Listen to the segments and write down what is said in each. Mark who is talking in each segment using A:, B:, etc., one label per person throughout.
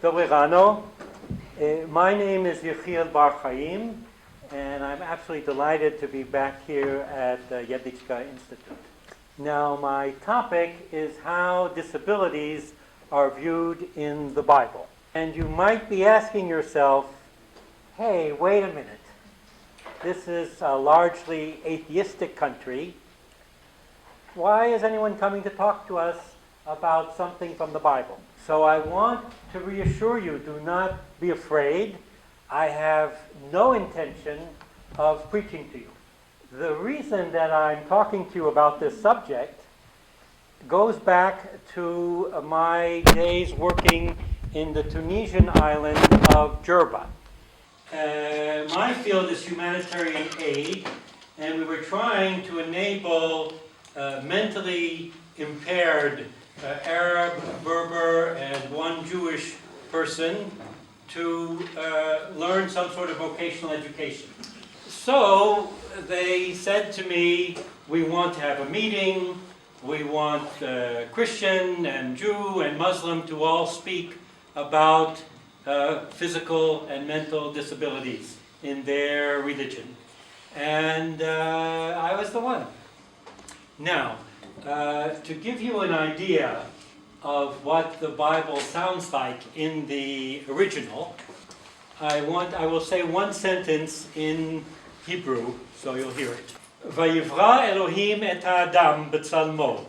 A: Tolerano. My name is Yechiel Bar-Chaim, and I'm absolutely delighted to be back here at the Yechiel Institute. Now, my topic is how disabilities are viewed in the Bible. And you might be asking yourself, hey, wait a minute. This is a largely atheistic country. Why is anyone coming to talk to us about something from the Bible? So I want to reassure you, do not be afraid. I have no intention of preaching to you. The reason that I'm talking to you about this subject goes back to my days working in the Tunisian island of Jerba. My field is humanitarian aid, and we were trying to enable mentally impaired Arab, Berber, and one Jewish person to learn some sort of vocational education. So they said to me, we want to have a meeting, we want Christian and Jew and Muslim to all speak about physical and mental disabilities in their religion. And I was the one. Now, to give you an idea of what the Bible sounds like in the original, I will say one sentence in Hebrew, so you'll hear it. Vayivra Elohim et ha'adam b'tzalmo,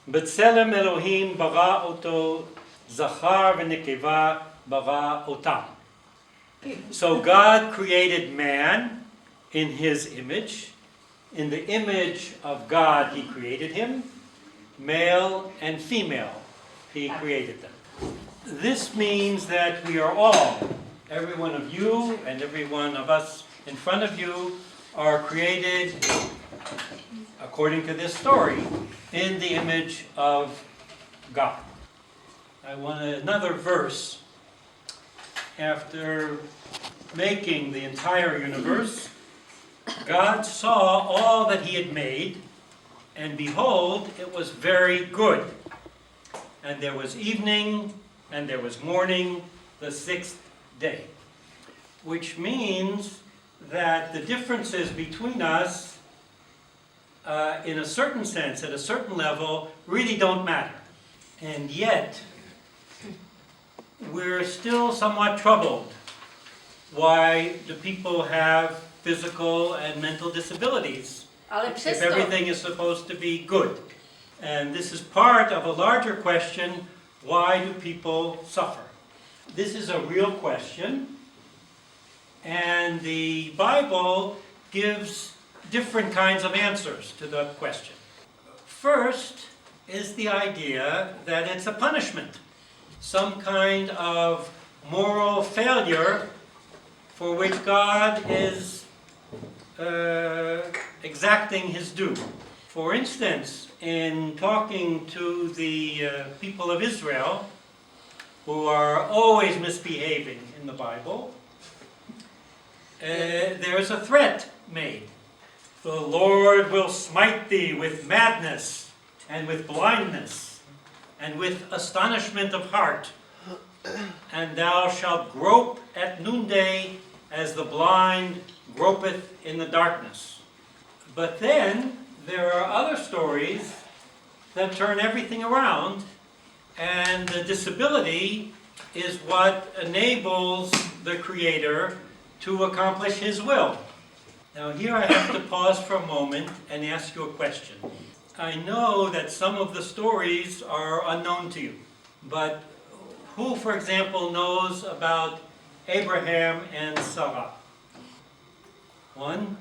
A: b'tzelem Elohim bara oto, zachar v'nekeva bara otam. So God created man in his image. In the image of God, he created him. Male and female, he created them. This means that we are all, every one of you and every one of us in front of you, are created, according to this story, in the image of God. I want another verse. After making the entire universe, God saw all that he had made, and behold, it was very good. And there was evening, and there was morning, the sixth day. Which means that the differences between us, in a certain sense, at a certain level, really don't matter. And yet, we're still somewhat troubled. Why do people have physical and mental disabilities if everything is supposed to be good? And this is part of a larger question, why do people suffer? This is a real question, and the Bible gives different kinds of answers to that question. First is the idea that it's a punishment, some kind of moral failure for which God is exacting his due. For instance, in talking to the people of Israel, who are always misbehaving in the Bible, there's a threat made. The Lord will smite thee with madness and with blindness and with astonishment of heart, and thou shalt grope at noonday as the blind gropeth in the darkness. But then there are other stories that turn everything around, and the disability is what enables the Creator to accomplish his will. Now here I have to pause for a moment and ask you a question. I know that some of the stories are unknown to you, but who, for example, knows about Abraham and Sarah? 1,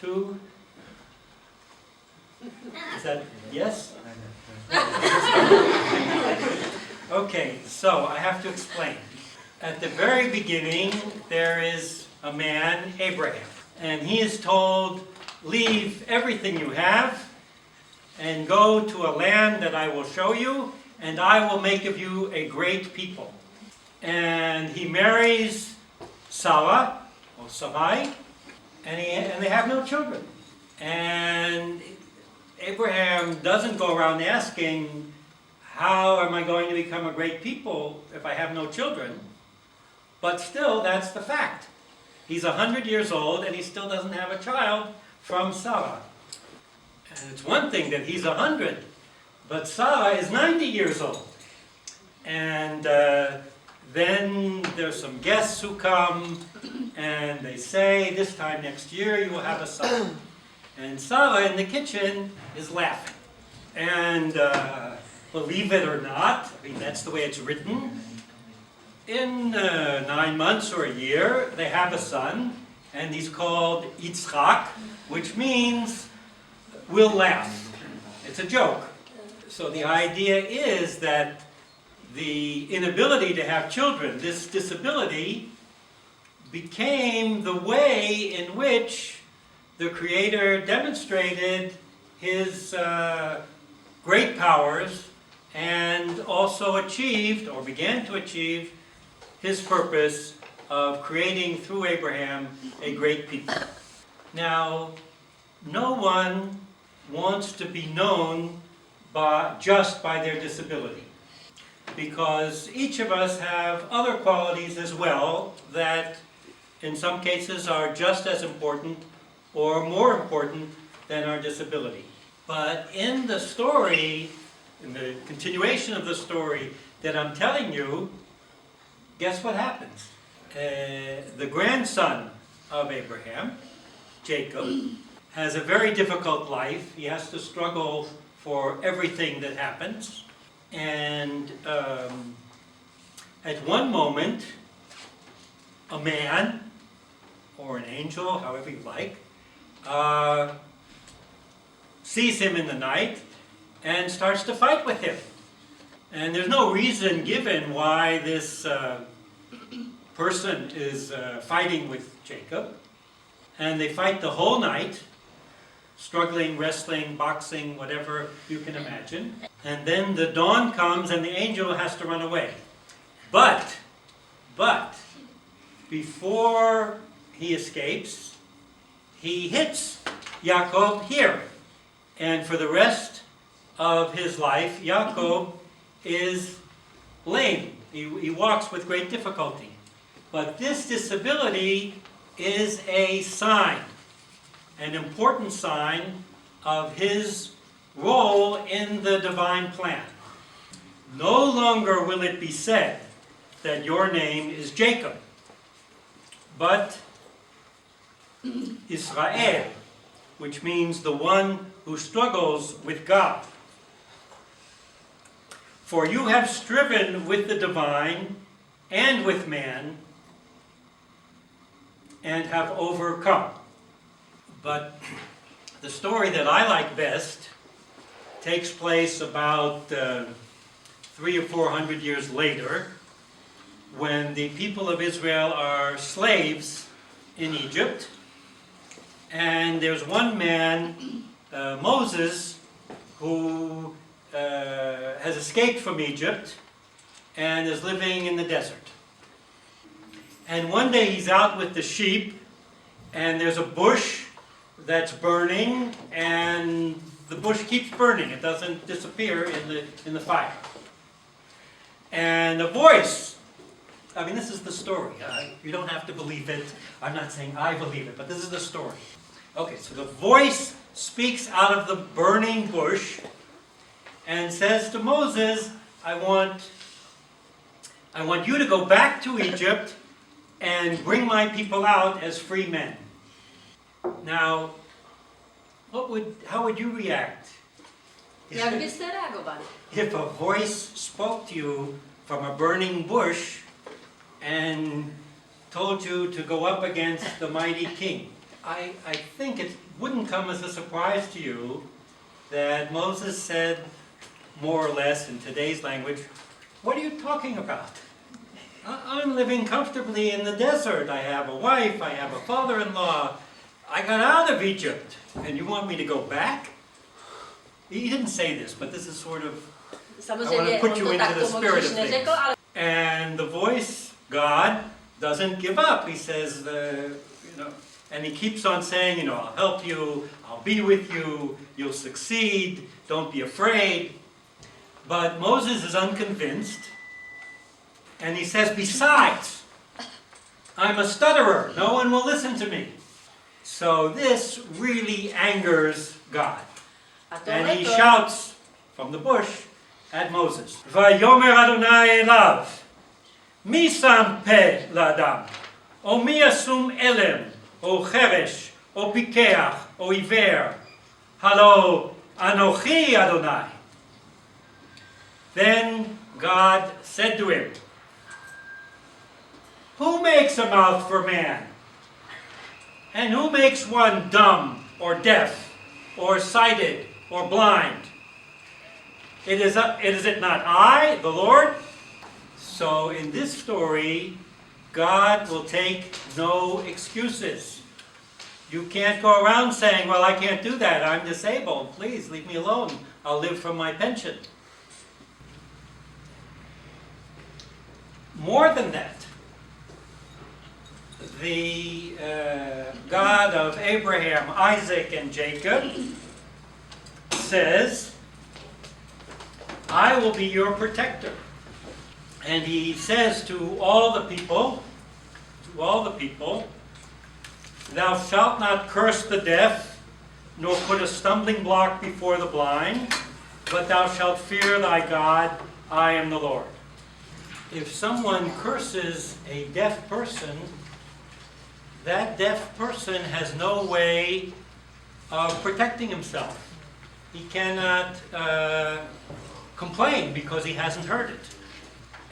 A: 2. Is that yes? Okay, so I have to explain. At the very beginning, there is a man, Abraham, and he is told, leave everything you have and go to a land that I will show you, and I will make of you a great people. And he marries Sarah, or Sarai, and they have no children. And Abraham doesn't go around asking, how am I going to become a great people if I have no children? But still, that's the fact. He's 100 years old and he still doesn't have a child from Sarah. And it's one thing that he's 100, but Sarah is 90 years old. And then there's some guests who come and they say, this time next year you will have a son. And Sarah in the kitchen is laughing. And believe it or not, I mean, that's the way it's written. In 9 months or a year, they have a son, and he's called Yitzchak, which means we'll laugh. It's a joke. So the idea is that the inability to have children, this disability, became the way in which the Creator demonstrated his great powers and also achieved, or began to achieve, his purpose of creating through Abraham a great people. Now, no one wants to be known just by their disability, because each of us have other qualities as well that in some cases are just as important or more important than our disability. But in the story, in the continuation of the story that I'm telling you, guess what happens? The grandson of Abraham, Jacob, has a very difficult life. He has to struggle for everything that happens. And at one moment, a man, or an angel, however you like, sees him in the night and starts to fight with him. And there's no reason given why this person is fighting with Jacob. And they fight the whole night, struggling, wrestling, boxing, whatever you can imagine. And then the dawn comes and the angel has to run away. But, before he escapes, he hits Yaakov here. And for the rest of his life, Yaakov is lame. He walks with great difficulty. But this disability is a sign, an important sign of his role in the divine plan. No longer will it be said that your name is Jacob, but Israel, which means the one who struggles with God. For you have striven with the divine and with man, and have overcome. But the story that I like best takes place about 300 or 400 years later, when the people of Israel are slaves in Egypt, and there's one man, Moses, who has escaped from Egypt and is living in the desert. And one day he's out with the sheep, and there's a bush that's burning, and the bush keeps burning. It doesn't disappear in the fire. And a voice, I mean, this is the story. You don't have to believe it. I'm not saying I believe it, but this is the story. Okay, so the voice speaks out of the burning bush and says to Moses, I want you to go back to Egypt and bring my people out as free men. Now, how would you react?
B: Jak byste reagovali?
A: If a voice spoke to you from a burning bush and told you to go up against the mighty king, I think it wouldn't come as a surprise to you that Moses said, more or less in today's language, what are you talking about? I'm living comfortably in the desert. I have a wife, I have a father-in-law. I got out of Egypt, and you want me to go back? He didn't say this, but this is sort of, I want to put you into the spirit of things. And the voice, God, doesn't give up. He says, and he keeps on saying, I'll help you, I'll be with you, you'll succeed, don't be afraid. But Moses is unconvinced, and he says, besides, I'm a stutterer. No one will listen to me. So this really angers God. And he shouts from the bush at Moses, Vayomer Adonai elav, mi sam pe l'adam, o mi asum elem, o cheresh, o pikeach, o iver, halo anochi Adonai. Then God said to him, who makes a mouth for man? And who makes one dumb or deaf or sighted or blind? Is it not I, the Lord? So in this story, God will take no excuses. You can't go around saying, well, I can't do that. I'm disabled. Please leave me alone. I'll live from my pension. More than that, the God of Abraham, Isaac, and Jacob says, I will be your protector. And he says to all the people, thou shalt not curse the deaf, nor put a stumbling block before the blind, but thou shalt fear thy God, I am the Lord. If someone curses a deaf person, that deaf person has no way of protecting himself. He cannot complain because he hasn't heard it.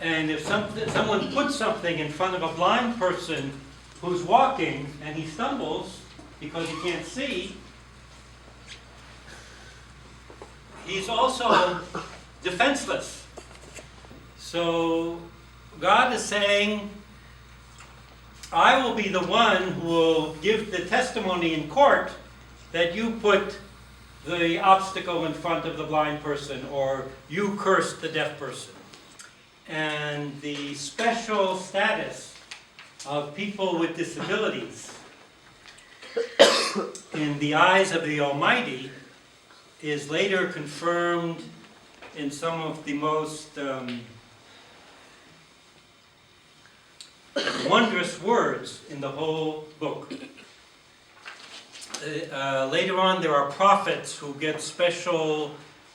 A: And if someone puts something in front of a blind person who's walking and he stumbles because he can't see, he's also defenseless. So God is saying, I will be the one who will give the testimony in court that you put the obstacle in front of the blind person or you cursed the deaf person. And the special status of people with disabilities in the eyes of the Almighty is later confirmed in some of the most wondrous words in the whole book. Later on, there are prophets who get special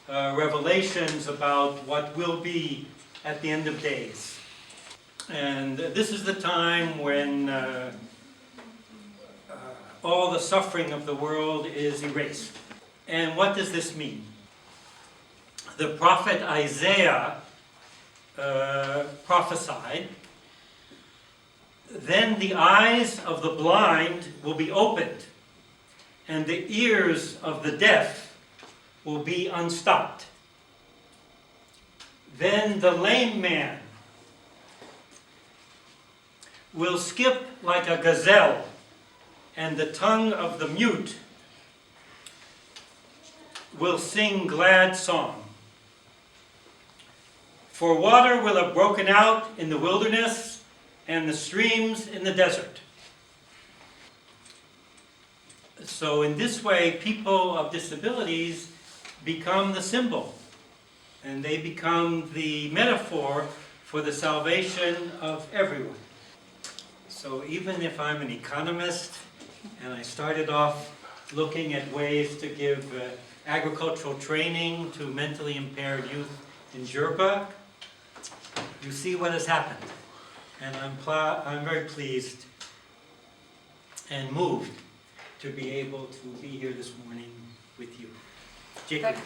A: revelations about what will be at the end of days. And this is the time when all the suffering of the world is erased. And what does this mean? The prophet Isaiah prophesied, then the eyes of the blind will be opened, and the ears of the deaf will be unstopped. Then the lame man will skip like a gazelle, and the tongue of the mute will sing glad song. For water will have broken out in the wilderness, and the streams in the desert. So in this way, people of disabilities become the symbol, and they become the metaphor for the salvation of everyone. So even if I'm an economist, and I started off looking at ways to give agricultural training to mentally impaired youth in Jerba, you see what has happened. And I'm very pleased and moved to be able to be here this morning with you. Jacob.